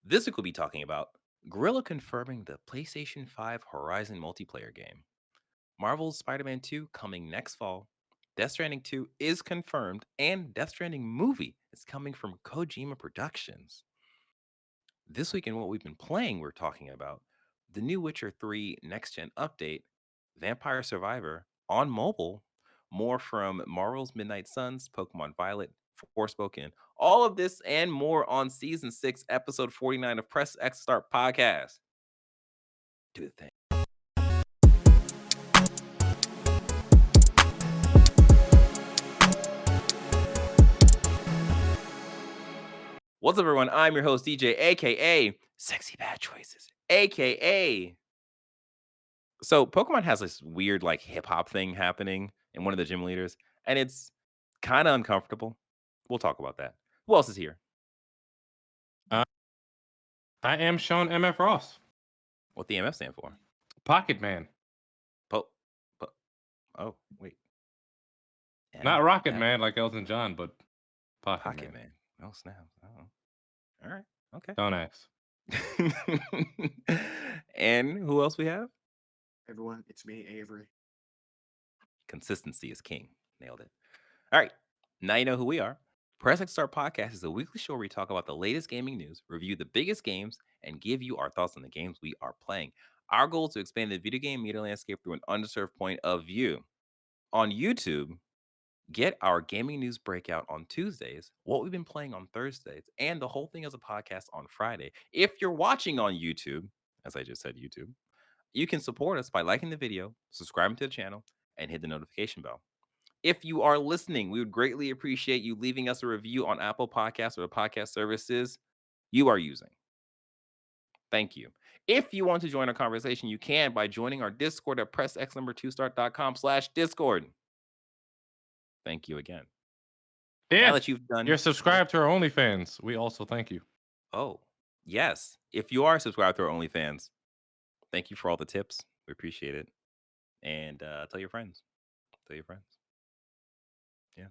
This week we'll be talking about Gorilla confirming the PlayStation 5 Horizon multiplayer game, Marvel's Spider-Man 2 coming next fall, Death Stranding 2 is confirmed, and Death Stranding movie is coming from Kojima Productions. This week in what we've been playing, we're talking about the new Witcher 3 next gen update, Vampire Survivor on mobile, more from Marvel's Midnight Suns, Pokemon Violet, Forspoken, all of this and more on season 6, episode 49 of Press X Start podcast. Do the thing. What's up, everyone? I'm your host, DJ, aka Sexy Bad Choices, aka. So Pokemon has this weird like hip hop thing happening in one of the gym leaders, and it's kind of uncomfortable. We'll talk about that. Who else is here? Uh, I am Sean MF Ross, What the MF stand for? Pocket Man, Po, oh, wait. not Rocket MF Man like Elton John, but Pocket, Pocket Man. Man. Oh snap! Oh, all right. Okay. Don't ask. And who else we have? Everyone, it's me, Avery. Consistency is king. Nailed it. All right. Now you know who we are. Press X Start Podcast is a weekly show where we talk about the latest gaming news, review the biggest games, and give you our thoughts on the games we are playing. Our goal is to expand the video game media landscape through an underserved point of view. On YouTube, get our gaming news breakout on Tuesdays, what we've been playing on Thursdays, and the whole thing as a podcast on Friday. If you're watching on YouTube, as I just said, YouTube, you can support us by liking the video, subscribing to the channel, and hit the notification bell. If you are listening, we would greatly appreciate you leaving us a review on Apple Podcasts or the podcast services you are using. Thank you. If you want to join our conversation, you can by joining our Discord at pressx2start.com/discord. Thank you again. Now that If you've done, you're subscribed to our OnlyFans, we also thank you. oh, yes. If you are subscribed to our OnlyFans, thank you for all the tips. We appreciate it. And tell your friends. Tell your friends. Yeah.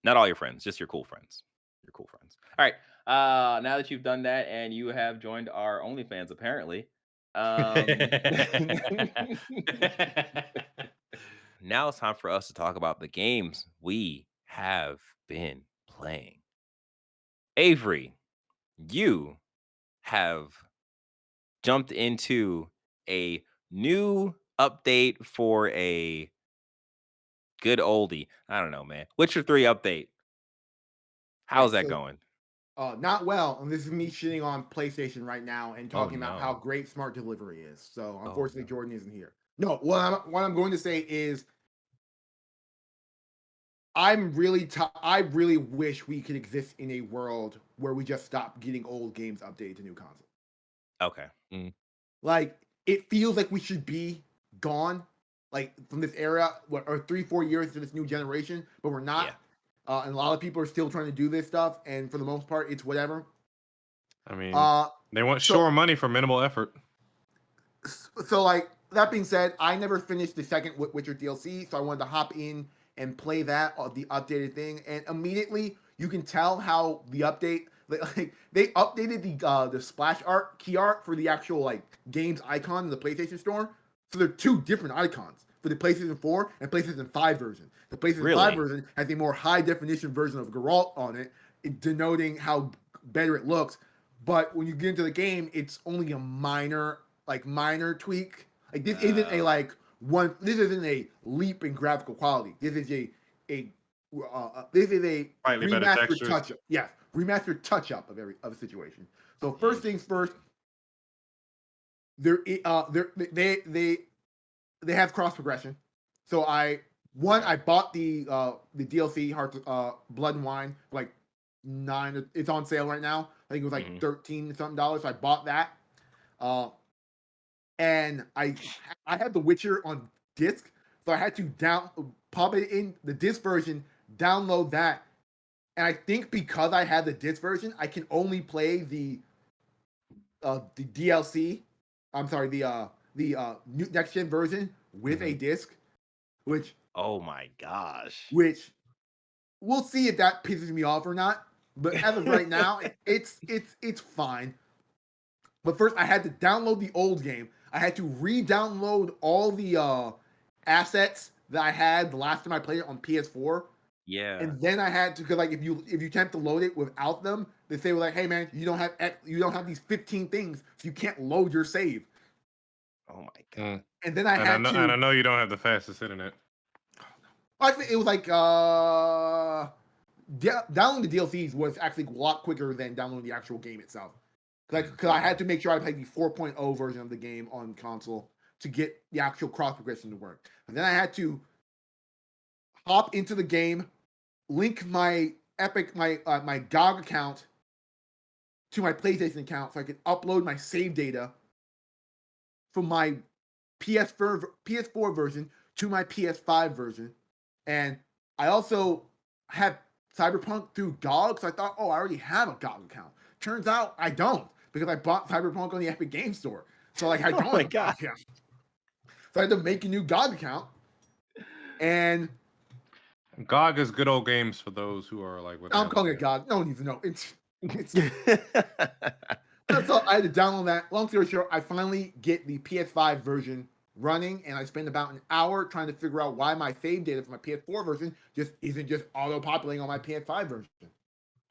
Not all your friends, just your cool friends. Your cool friends. All right. Now that you've done that and you have joined our OnlyFans, apparently. Now it's time for us to talk about the games we have been playing. Avery, you have jumped into a new update for a good oldie. I don't know, man. Witcher 3 update. How's that going? Not well, and this is me shitting on PlayStation right now and talking about no. how great smart delivery is. So Oh, unfortunately, no. Jordan isn't here. No, what I'm going to say is, I really wish we could exist in a world where we just stop getting old games updated to new consoles. Okay. Like, it feels like we should be gone, like from this era, or 3-4 years to this new generation, but we're not. Yeah. And a lot of people are still trying to do this stuff, and for the most part, it's whatever. I mean, Uh, they want so- sure money for minimal effort. So, like, that being said, I never finished the second Witcher DLC, so I wanted to hop in and play that, the updated thing, and immediately you can tell how the update, like they updated the splash art, key art for the actual like games icon in the PlayStation Store. So they're two different icons for the PlayStation 4 and PlayStation 5 version. The PlayStation 5 version has a more high definition version of Geralt on it, denoting how better it looks. But when you get into the game, it's only a minor tweak. Like this isn't a this isn't a leap in graphical quality. This is a Slightly better remastered textures. touch up. Yes, remastered touch up of a situation. So first things first, they have cross progression. So I bought the DLC Blood and Wine for like $9. It's on sale right now. I think it was like $13 something. So I bought that. And I had The Witcher on disc, so I had to pop it in the disc version, download that, and I think because I had the disc version, I can only play the DLC. I'm sorry, the new next gen version with a disc, which oh my gosh, which we'll see if that pisses me off or not. But as of right now, it's fine. But first, I had to download the old game. I had to re-download all the assets that I had the last time I played it on PS4, Yeah. and then I had to, because like if you attempt to load it without them, they say like, hey man, you don't have these 15 things, so you can't load your save. Oh my Mm. god. And then I had And I to. know you don't have the fastest internet. Actually, it was like downloading the DLCs was actually a lot quicker than downloading the actual game itself. Because I had to make sure I played the 4.0 version of the game on console to get the actual cross progression to work. And then I had to hop into the game, link my my GOG account to my PlayStation account so I could upload my save data from my PS4 version to my PS5 version. And I also had Cyberpunk through GOG, so I thought, oh, I already have a GOG account. Turns out I don't, because I bought Cyberpunk on the Epic Game Store. So like I Oh don't my have a GOG god. account. So I had to make a new GOG account. And GOG is good old games for those who are like with. I'm calling it GOG. No one needs to know. It's so I had to download that. Long story short, I finally get the PS5 version running, and I spend about an hour trying to figure out why my save data for my PS4 version isn't just auto populating on my PS5 version.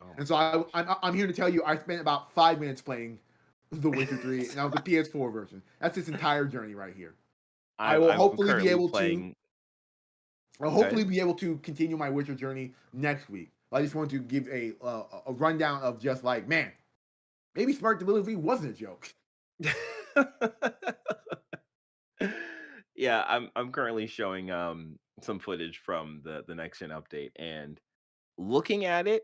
Oh And so I'm here to tell you, I spent about 5 minutes playing The Witcher 3, and that was the PS4 version. That's this entire journey right here. I will I'm hopefully be currently able to. playing. I'll hopefully be able to continue my Witcher journey next week. I just want to give a rundown of just like, man, maybe smart delivery wasn't a joke. Yeah, I'm currently showing some footage from the next gen update, and looking at it,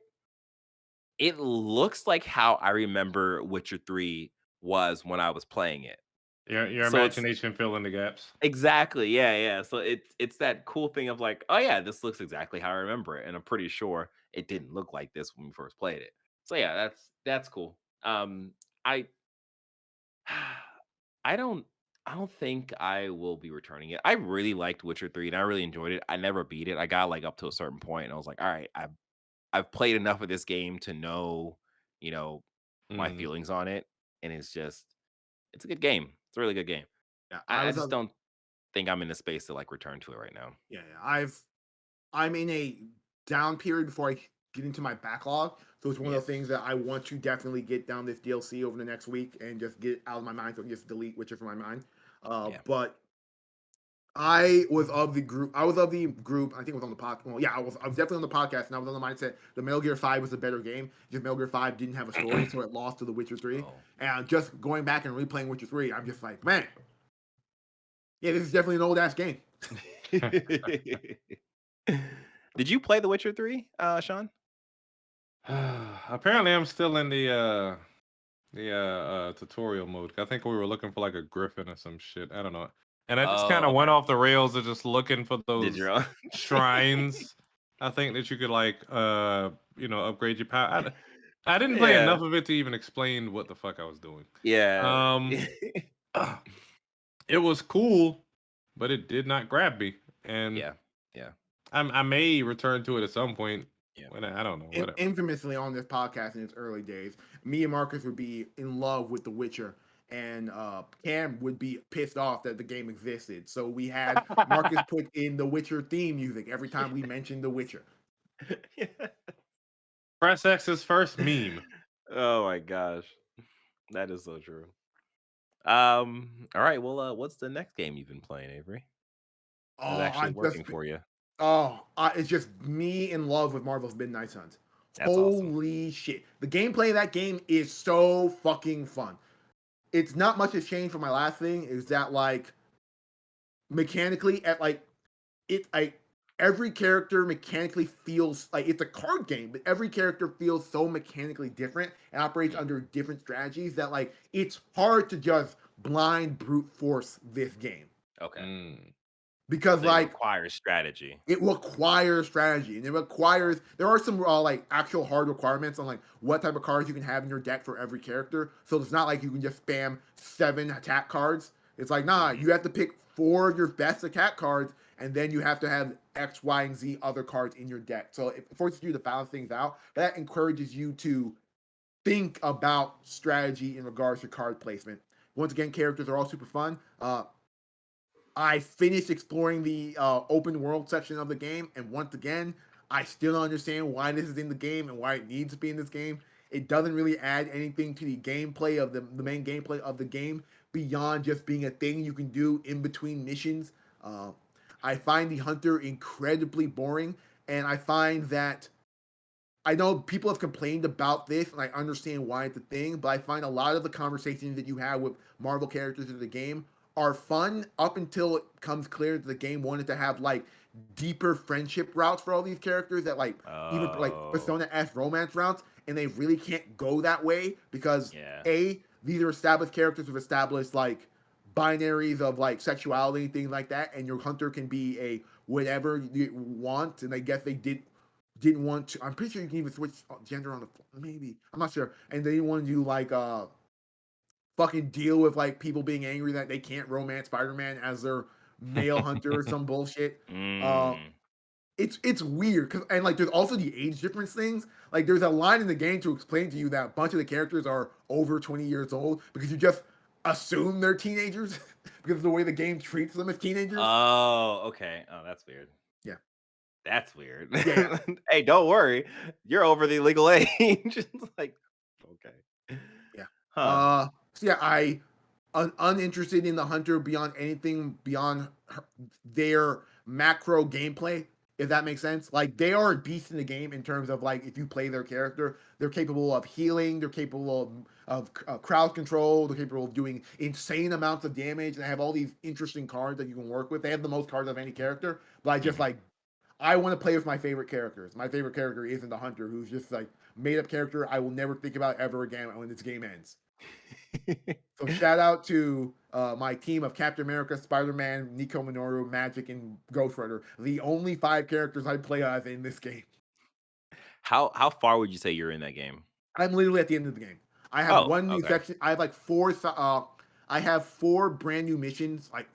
it looks like how I remember Witcher 3 was when I was playing it. Your So it's imagination fill in the gaps. exactly, yeah, yeah. So it's that cool thing of like, oh yeah, this looks exactly how I remember it, and I'm pretty sure it didn't look like this when we first played it. So yeah, that's cool. I I don't I don't think I will be returning it. I really liked Witcher 3 and I really enjoyed it. I never beat it. I got like up to a certain point and I was like, all right, I've played enough of this game to know, you know, my Mm. feelings on it. And it's a good game. It's a really good game. Yeah, I just don't think I'm in the space to like return to it right now. yeah, I'm in a down period before I get into my backlog. So it's one of Yeah. those things that I want to definitely get down this DLC over the next week and just get it out of my mind. So I can just delete Witcher from my mind. Yeah. But I was of the group. I was of the group. I think it was on the podcast. Well, yeah, I was definitely on the podcast, and I was on the mindset the Metal Gear 5 was a better game. Just Metal Gear 5 didn't have a story, so it lost to The Witcher 3. Oh. And just going back and replaying Witcher 3, I'm just like, man, yeah, this is definitely an old ass game. Did you play The Witcher 3, Sean? Apparently, I'm still in the tutorial mode. I think we were looking for like a griffin or some shit. I don't know. And I just kind Oh, of went okay. off the rails of just looking for Did those your own? shrines. I think that you could like upgrade your power. I didn't play Yeah. enough of it to even explain what the fuck I was doing. Yeah. Uh, it was cool, but it did not grab me. And Yeah. Yeah. I may return to it at some point. Yeah. When I don't know. Whatever. Infamously on this podcast in its early days, me and Marcus would be in love with The Witcher, and Cam would be pissed off that the game existed. So we had Marcus put in The Witcher theme music every time we mentioned The Witcher. Press X's first meme. Oh my gosh. That is so true. All right. Well, what's the next game you've been playing, Avery? Is Oh, actually working for you? It's just me in love with Marvel's Midnight Suns. That's awesome. Holy shit. The gameplay of that game is so fucking fun. It's not much has changed from my last thing, is that like mechanically at like it like every character mechanically feels like it's a card game, but every character feels so mechanically different and operates under different strategies that like it's hard to just blind brute force this game. Okay. Because So it like requires strategy. it requires strategy, and there are some like actual hard requirements on like what type of cards you can have in your deck for every character. So it's not like you can just spam 7 attack cards. It's like, nah, you have to pick 4 of your best attack cards, and then you have to have X, Y, and Z other cards in your deck. So it forces you to balance things out. That encourages you to think about strategy in regards to card placement. Once again, characters are all super fun. I finished exploring the open world section of the game, and once again, I still don't understand why this is in the game and why it needs to be in this game. It doesn't really add anything to the gameplay of the main gameplay of the game beyond just being a thing you can do in between missions. Uh, I find the hunter incredibly boring, and I find that I know people have complained about this, and I understand why it's a thing, but I find a lot of the conversations that you have with Marvel characters in the game are fun up until it becomes clear that the game wanted to have like deeper friendship routes for all these characters that like even like Oh, Persona S romance routes, and they really can't go that way because yeah. these are established characters with established like binaries of like sexuality and things like that, and your hunter can be a whatever you want, and I guess they didn't want to. I'm pretty sure you can even switch gender on the maybe. I'm not sure. And they didn't want to do like fucking deal with like people being angry that they can't romance Spider-Man as their male hunter or some bullshit. Uh Mm. it's weird because and like there's also the age difference things. Like there's a line in the game to explain to you that a bunch of the characters are over 20 years old because you just assume they're teenagers because of the way the game treats them as teenagers. Oh, okay. Oh, that's weird. Yeah. That's weird. Yeah. Hey, don't worry. You're over the legal age. It's like, okay. Yeah. Huh. So yeah, uninterested in the hunter beyond anything beyond their macro gameplay, if that makes sense. Like they are a beast in the game in terms of like if you play their character, they're capable of healing, they're capable of crowd control, they're capable of doing insane amounts of damage, and they have all these interesting cards that you can work with. They have the most cards of any character, but I just Mhm. like I want to play with my favorite characters. My favorite character isn't the hunter, who's just like made up character I will never think about ever again when this game ends. So shout out to my team of Captain America, Spider-Man, Nico Minoru, Magic, and Ghost Rider. The only 5 characters I play as in this game. How far would you say you're in that game? I'm literally at the end of the game. I have Oh, one new okay. section. I have like I have 4 brand new missions, like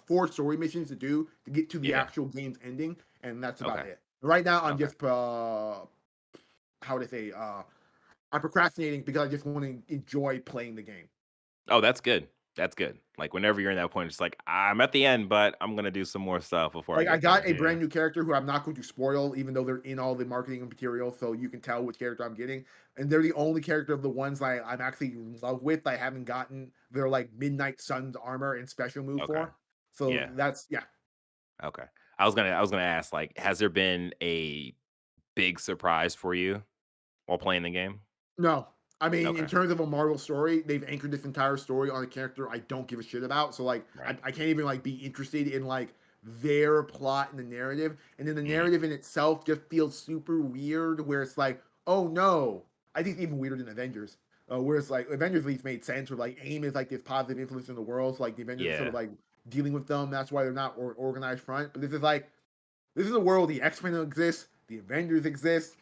4 story missions to do to get to the Yeah. actual game's ending, and that's about Okay. it. Right now, I'm Okay. just how to say I'm procrastinating because I just want to enjoy playing the game. Oh, that's good. That's good. Like whenever you're in that point, it's like I'm at the end, but I'm gonna do some more stuff before I Like I get there. got a Yeah. brand new character who I'm not going to spoil, even though they're in all the marketing material, so you can tell which character I'm getting. And they're the only character of the ones I'm actually in love with. I haven't gotten their like Midnight Sun's armor and special move Okay. for. So Yeah. that's yeah. Okay. I was gonna ask, like, has there been a big surprise for you while playing the game? No, I mean in Okay. terms of a Marvel story, they've anchored this entire story on a character I don't give a shit about. So like Right. I can't even like be interested in like their plot and the narrative. And then the Mhm. narrative in itself just feels super weird where it's like, oh no. I think it's even weirder than Avengers. Where it's like Avengers at least made sense where like AIM is like this positive influence in the world. So like the Avengers are sort of Yeah. like dealing with them. That's why they're not organized front. But this is a world the X-Men exist, the Avengers exist,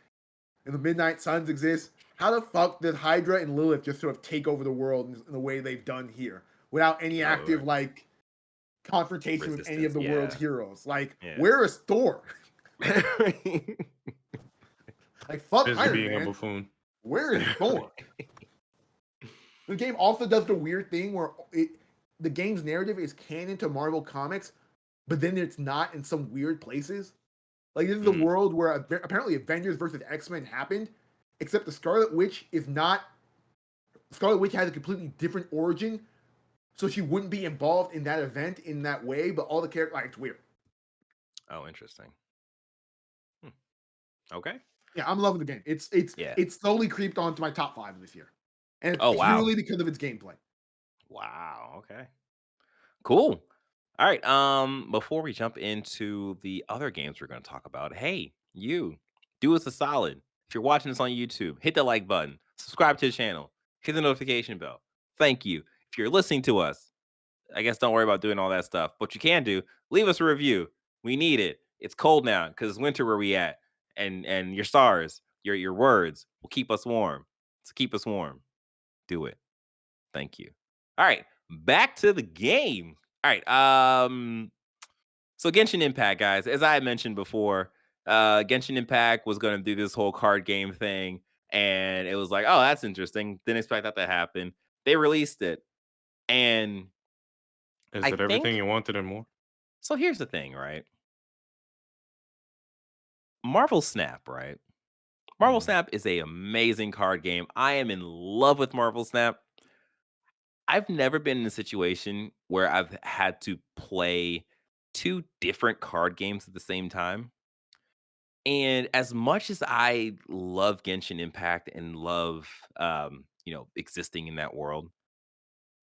and the Midnight Suns exist. How the fuck did Hydra and Lilith just sort of take over the world in the way they've done here without any Oh, active right. like confrontation with any of Resistance. the world's Yeah. heroes? Like, Yeah. where is Thor? Like, fuck Busy Iron being a Man. buffoon. Where is Thor? The game also does the weird thing where the game's narrative is canon to Marvel Comics, but then it's not in some weird places. Like this is a Mm, world where apparently Avengers versus X-Men happened, except the Scarlet Witch is not. Scarlet Witch has a completely different origin, so she wouldn't be involved in that event in that way. But all the characters, like it's weird. oh, interesting. Hmm. Okay. Yeah, I'm loving the game. It's Yeah. it's slowly creeped onto my top 5 this year, and Oh, it's wow. purely because of its gameplay. Wow. Okay. Cool. All right. Before we jump into the other games we're going to talk about, hey, you do us a solid. If you're watching this on YouTube, hit the like button, subscribe to the channel, hit the notification bell. Thank you. If you're listening to us, I guess don't worry about doing all that stuff. What you can do, leave us a review. We need it. It's cold now because it's winter where we at, and your stars, your words will keep us warm. So keep us warm. Do it. Thank you. All right, back to the game. All right. So Genshin Impact, guys, as I had mentioned before, Genshin Impact was going to do this whole card game thing, and it was like, oh, that's interesting. Didn't expect that to happen. They released it, and Is I it everything think you wanted and more? so. Here's the thing, right? Marvel Snap, right? Marvel Mhm. Snap is a amazing card game. I am in love with Marvel Snap. I've never been in a situation where I've had to play two different card games at the same time. And as much as I love Genshin Impact and love existing in that world,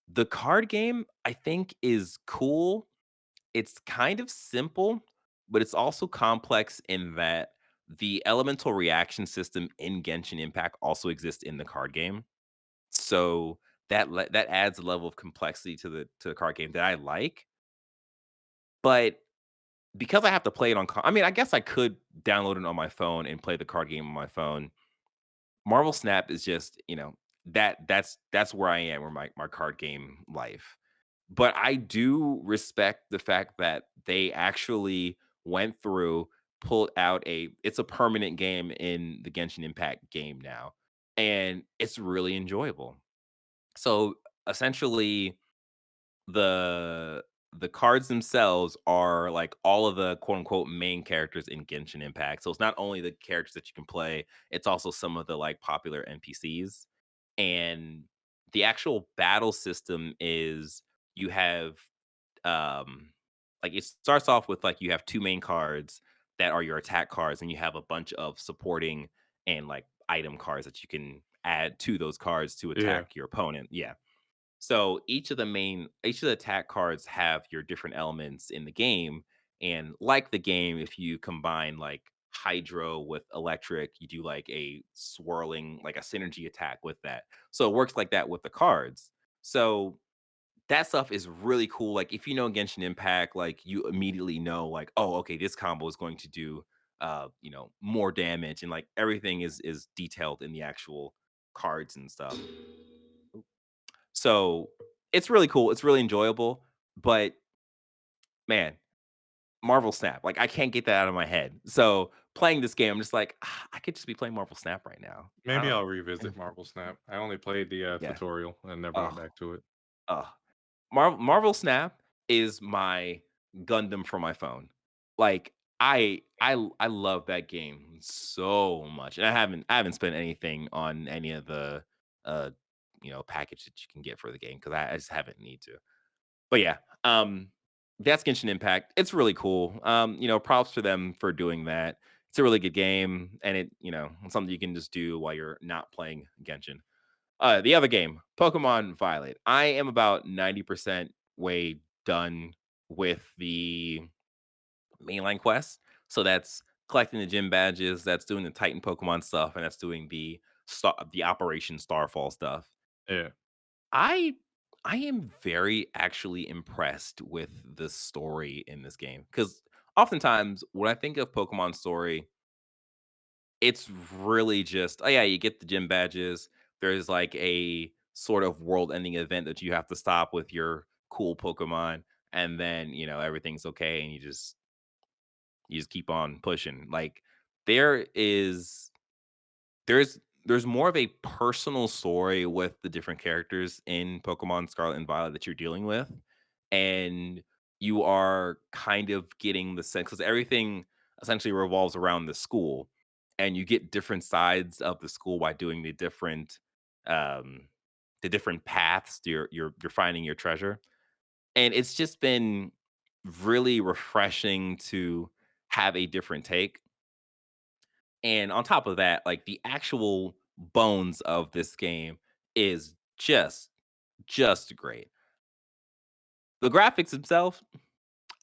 the card game I think is cool. It's kind of simple, but it's also complex in that the elemental reaction system in Genshin Impact also exists in the card game. So that adds a level of complexity to the card game that I like. But because I have to play it on, I mean, I guess I could download it on my phone and play the card game on my phone. Marvel Snap is just that's where I am with my card game life. But I do respect the fact that they actually went through, pulled out it's a permanent game in the Genshin Impact game now, and it's really enjoyable. So essentially, the the cards themselves are like all of the quote unquote main characters in Genshin Impact. So it's not only the characters that you can play, it's also some of the like popular NPCs. And the actual battle system is you have um like it starts off with like you have two main cards that are your attack cards, and you have a bunch of supporting and like item cards that you can add to those cards to Yeah. attack your opponent. Yeah. So each of the attack cards have your different elements in the game. And like the game, if you combine like hydro with electric, you do like a swirling, like a synergy attack with that. So it works like that with the cards. So that stuff is really cool. Like if you know Genshin Impact, like you immediately know, like, oh, okay, this combo is going to do more damage, and like everything is detailed in the actual cards and stuff. So it's really cool. It's really enjoyable. But man, Marvel Snap, like I can't get that out of my head. So playing this game, I'm just like, I could just be playing Marvel Snap right now. I Maybe don't. I'll revisit Marvel Snap. I only played the Yeah. tutorial and never went Oh, back to it. oh. Marvel Snap is my Gundam for my phone. Like I love that game so much. And I haven't spent anything on any of the uh package that you can get for the game because I just haven't need to. But yeah, that's Genshin Impact. It's really cool. Props to them for doing that. It's a really good game, and it's something you can just do while you're not playing Genshin. The other game, Pokemon Violet. I am about 90% way done with the mainline quest. So that's collecting the gym badges, that's doing the Titan Pokemon stuff, and that's doing the Operation Starfall stuff. Yeah. I I am very actually impressed with the story in this game because oftentimes when I think of Pokemon story, it's really just, oh yeah, you get the gym badges. There's like a sort of world-ending event that you have to stop with your cool Pokemon, and then everything's okay, and you just keep on pushing. Like there is there's there's more of a personal story with the different characters in Pokemon Scarlet and Violet that you're dealing with, and you are kind of getting the sense because everything essentially revolves around the school, and you get different sides of the school by doing um, the different paths. You're finding your treasure, and it's just been really refreshing to have a different take. And on top of that, like the actual bones of this game is just great. The graphics themselves,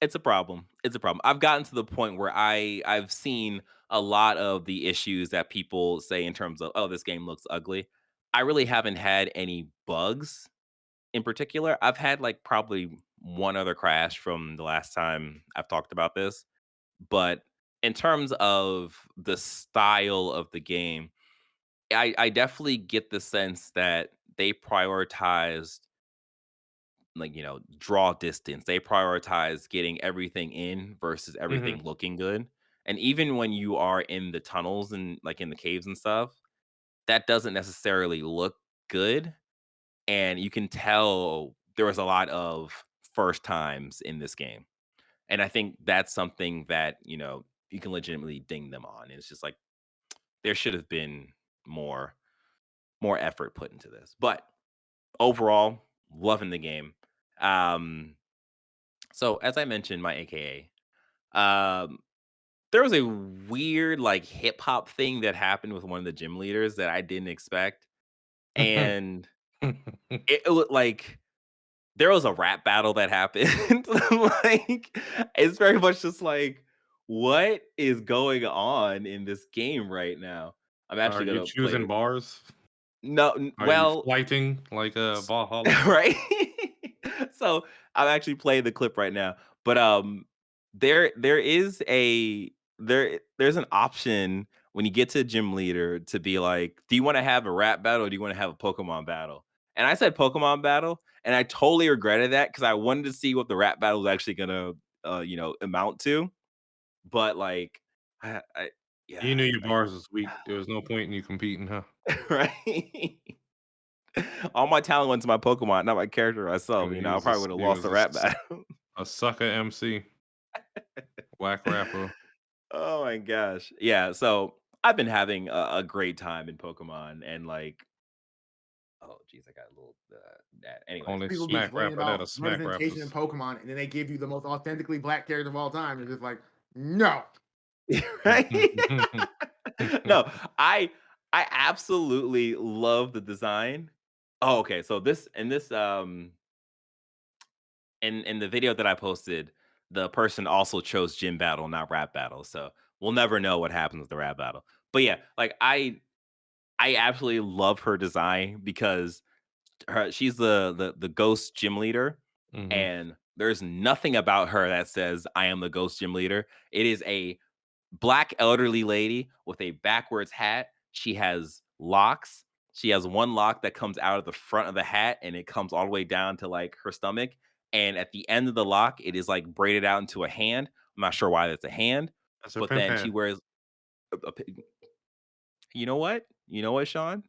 it's a problem. It's a problem. I've gotten to the point where I've seen a lot of the issues that people say in terms of, oh, this game looks ugly. I really haven't had any bugs in particular. I've had like probably one other crash from the last time I've talked about this, but in terms of the style of the game, I definitely get the sense that they prioritized, like, draw distance. They prioritize getting everything in versus Mhm. everything looking good. And even when you are in the tunnels and like in the caves and stuff, that doesn't necessarily look good, and you can tell there was a lot of first times in this game. And I think that's something that, you can legitimately ding them on. It's just like there should have been more more effort put into this. But overall, loving the game. Um, so as I mentioned, my AKA, there was a weird like hip hop thing that happened with one of the gym leaders that I didn't expect, and it looked like there was a rap battle that happened. Like, it's very much just like, what is going on in this game right now? I'm Are actually you gonna play choosing the bars? no, Are you well, flighting like a Valhalla? right? So I'm actually playing the clip right now, but there is there's an option when you get to gym leader to be like, do you want to have a rap battle or do you want to have a Pokemon battle? And I said Pokemon battle, and I totally regretted that because I wanted to see what the rap battle was actually gonna amount to. But like, I You yeah, knew your bars was weak. There was no point in you competing, huh? right. All my talent went to my Pokemon, not my character myself. He I was probably would have he lost was the rap battle. a sucker MC, whack rapper. Oh my gosh. Yeah, so I've been having a great time in Pokemon and like, oh geez, I got a little that. Anyways, Only People be smack complaining rapper that about are smack representation in rappers. Pokemon, and then they give you the most authentically black character of all time. It's just like, no. right? No, I I absolutely love the design. Oh, okay. So this in the video that I posted, the person also chose gym battle, not rap battle. So we'll never know what happens with the rap battle. But yeah, like I absolutely love her design because she's the ghost gym leader, Mhm. and there's nothing about her that says I am the ghost gym leader. It is a black elderly lady with a backwards hat. She has locks. She has one lock that comes out of the front of the hat and it comes all the way down to like her stomach. And at the end of the lock, it is like braided out into a hand. I'm not sure why that's a hand, That's a but pimp then she hand. wears you know what? You know what, Sean?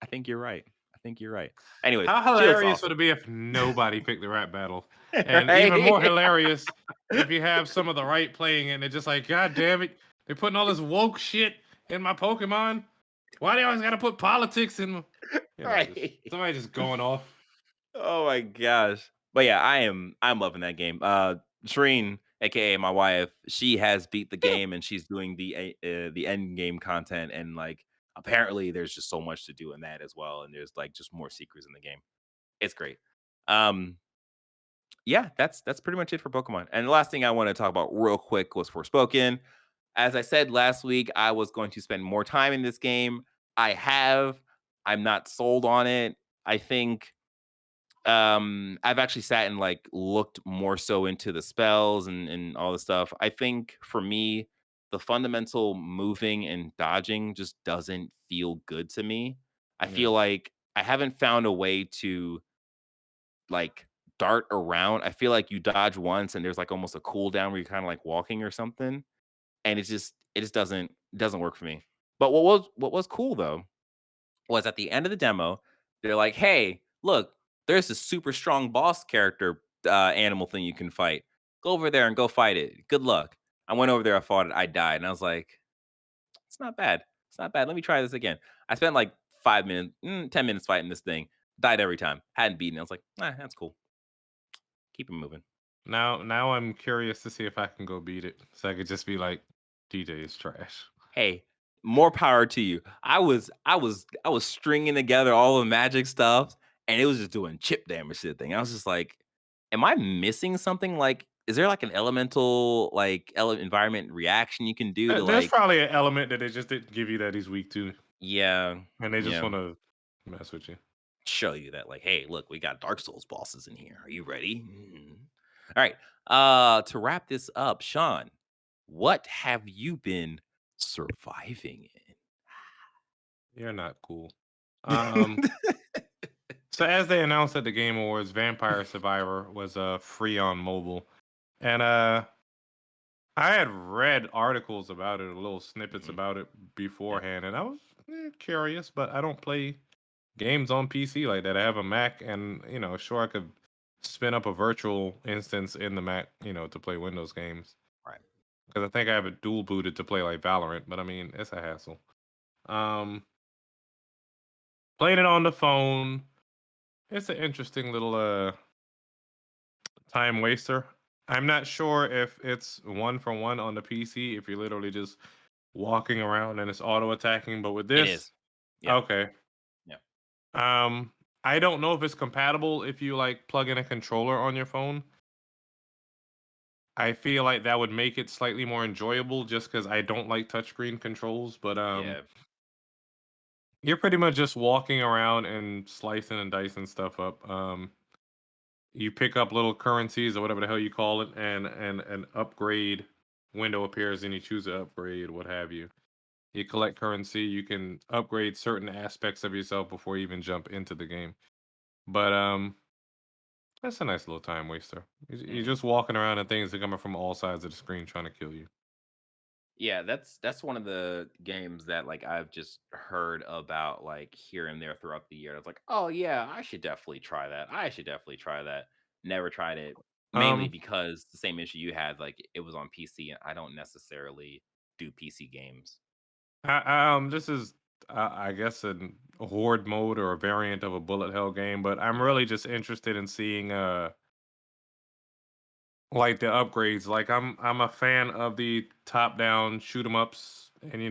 I think you're right. I think you're right. Anyways, How she looks hilarious would awesome. it be if nobody picked the rap battle? And even more Right? hilarious if you have some of the right playing and they're just like, God damn it, they're putting all this woke shit in my Pokemon. Why they always gotta put politics in? Just Right. somebody just going off. Oh my gosh. But yeah, I'm loving that game. Shreen, aka my wife, she has beat the game and she's doing the end game content and like apparently there's just so much to do in that as well and there's like just more secrets in the game. It's great. Um yeah, that's pretty much it for Pokemon. And the last thing I want to talk about real quick was Forspoken. As I said last week, I was going to spend more time in this game. I have. I'm not sold on it. I think I've actually sat and like looked more so into the spells and all the stuff. I think for me, the fundamental moving and dodging just doesn't feel good to me. I Yeah. feel like I haven't found a way to like dart around. I feel like you dodge once and there's like almost a cooldown where you're kind of like walking or something. And it just doesn't work for me. But what was cool though was at the end of the demo, they're like, "Hey, look, there's a super strong boss character animal thing you can fight. Go over there and go fight it. Good luck." I went over there, I fought it, I died, and I was like, "It's not bad. It's not bad. Let me try this again." I spent like 5 minutes, 10 minutes fighting this thing. Died every time. Hadn't beaten it. I was like, that's cool. Keep it moving. Now I'm curious to see if I can go beat it. So I could just be like, DJ is trash. Hey, more power to you. I was stringing together all the magic stuff, and it was just doing chip damage to the thing. I was just like, "Am I missing something? Like, is there like an elemental like environment reaction you can do to There's like?" probably an element that they just didn't give you that he's weak to. Yeah, And they just yeah, want to mess with you. show you that like, hey, look, we got Dark Souls bosses in here. Are you ready? All right. To wrap this up, Sean, what have you been surviving You're not cool. in? So as they announced at the Game Awards, Vampire Survivor was free on mobile, and I had read articles about it, little snippets Mhm. about it Yeah. beforehand, and I was curious, but I don't play games on PC like that. I have a Mac, and sure, I could spin up a virtual instance in the Mac, to play Windows games. Right. Because I think I have it dual booted to play like Valorant, but I mean, it's a hassle. Playing it on the phone, it's an interesting little time waster. I'm not sure if it's 1-for-1 on the PC, if you're literally just walking around and it's auto attacking, but with It this, is. Yeah. okay. Yeah. I don't know if it's compatible if you like plug in a controller on your phone. I feel like that would make it slightly more enjoyable just because I don't like touchscreen controls, but Yeah. you're pretty much just walking around and slicing and dicing stuff up. You pick up little currencies or whatever the hell you call it, and an upgrade window appears, and you choose an upgrade, what have you. You collect currency. You can upgrade certain aspects of yourself before you even jump into the game. But that's a nice little time waster. You're just walking around and things are coming from all sides of the screen trying to kill you. Yeah, that's one of the games that like I've just heard about like here and there throughout the year. I was like, oh yeah, I should definitely try that. I should definitely try that. Never tried it, mainly Um, because the same issue you had, like it was on PC, and I don't necessarily do PC games. this is I guess a horde mode or a variant of a bullet hell game, but I'm really just interested in seeing like the upgrades. Like I'm a fan of the top down shoot 'em ups and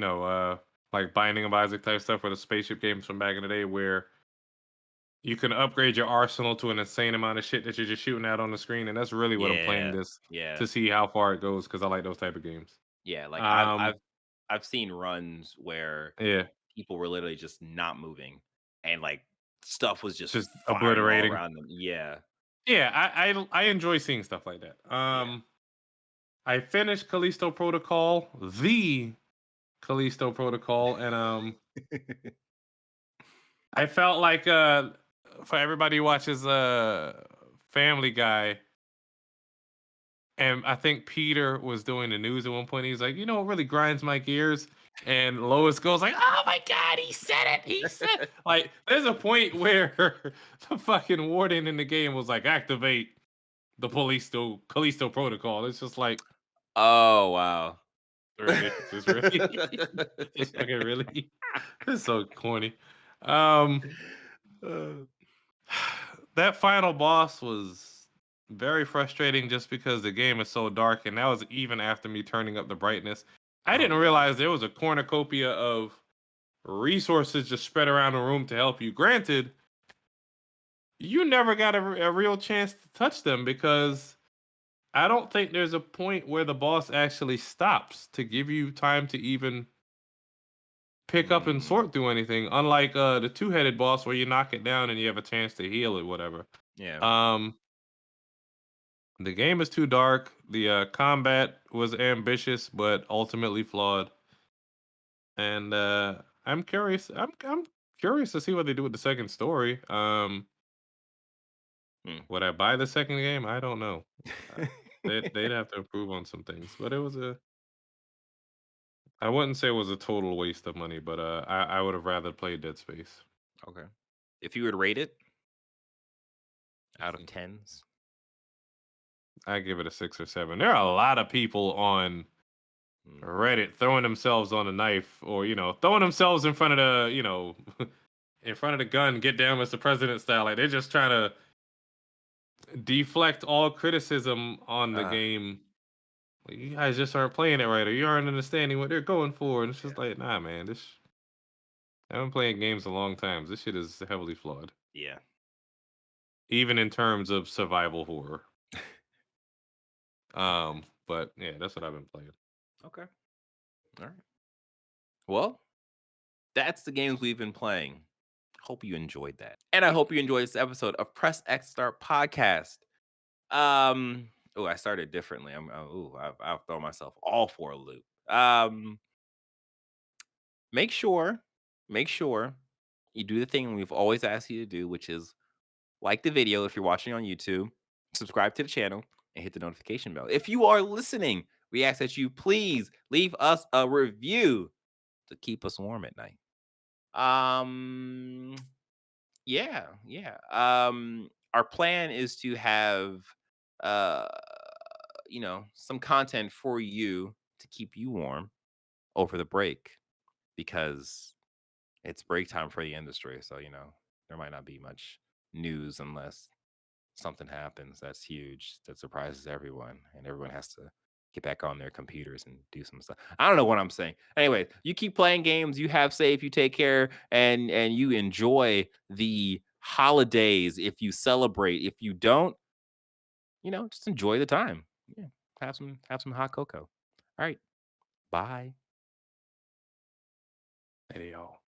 like Binding of Isaac type stuff or the spaceship games from back in the day where you can upgrade your arsenal to an insane amount of shit that you're just shooting out on the screen, and that's really what I'm playing Yeah, this yeah, to see how far it goes because I like those type of games. yeah. Like Um, I've seen runs where yeah, people were literally just not moving, and like stuff was just just firing all obliterating. around them. Yeah, Yeah, I enjoy seeing stuff like that. yeah. I finished Callisto Protocol, the Callisto Protocol, and I felt like for everybody who watches Family Guy, and I think Peter was doing the news at one point. He's like, what really grinds my gears? And Lois goes like, "Oh my god, he said it! He said." Like, there's a point where the fucking warden in the game was like, "Activate the Callisto Protocol." It's just like, Oh wow. really, just really, just fucking really. It's so corny. Um, Uh, that final boss was very frustrating just because the game is so dark, and that was even after me turning up the brightness. I oh didn't god. realize there was a cornucopia of resources just spread around the room to help you. Granted, you never got a real chance to touch them because I don't think there's a point where the boss actually stops to give you time to even pick up and Mm, sort through anything. Unlike the two-headed boss where you knock it down and you have a chance to heal it, whatever. yeah. Um, the game is too dark. The combat was ambitious but ultimately flawed. And I'm curious. I'm curious to see what they do with the second story. Hmm. Would I buy the second game? I don't know. Uh, they'd have to improve on some things, but it was a. I wouldn't say it was a total waste of money, but I would have rather played Dead Space. Okay. If you would rate it Let's out of see. tens, I give it a 6 or 7. There are a lot of people on mm, Reddit throwing themselves on a knife, or throwing themselves in front of the in front of the gun, get down, Mr. President style. Like they're just trying to deflect all criticism on the uh, game. Like, you guys just aren't playing it right, or you aren't understanding what they're going for. And it's just yeah, like, nah, man. I've been playing games a long time. This shit is heavily flawed, yeah. even in terms of survival horror. But yeah, that's what I've been playing. Okay. All right. Well, that's the games we've been playing. Hope you enjoyed that, and I hope you enjoyed this episode of Press X Start Podcast. Oh, I started differently. I've thrown myself all for a loop. Make sure, make sure you do the thing we've always asked you to do, which is like the video if you're watching on YouTube, subscribe to the channel, and hit the notification bell. If you are listening, we ask that you please leave us a review to keep us warm at night. Um, yeah, yeah. Our plan is to have, uh, some content for you to keep you warm over the break because it's break time for the industry. So, there might not be much news unless something happens that's huge that surprises everyone and everyone has to get back on their computers and do some stuff. I don't know what I'm saying. Anyway, you keep playing games, you have safe, you take care, and you enjoy the holidays if you celebrate. If you don't, just enjoy the time. Yeah. Have some hot cocoa. All right. Bye. Hey, y'all.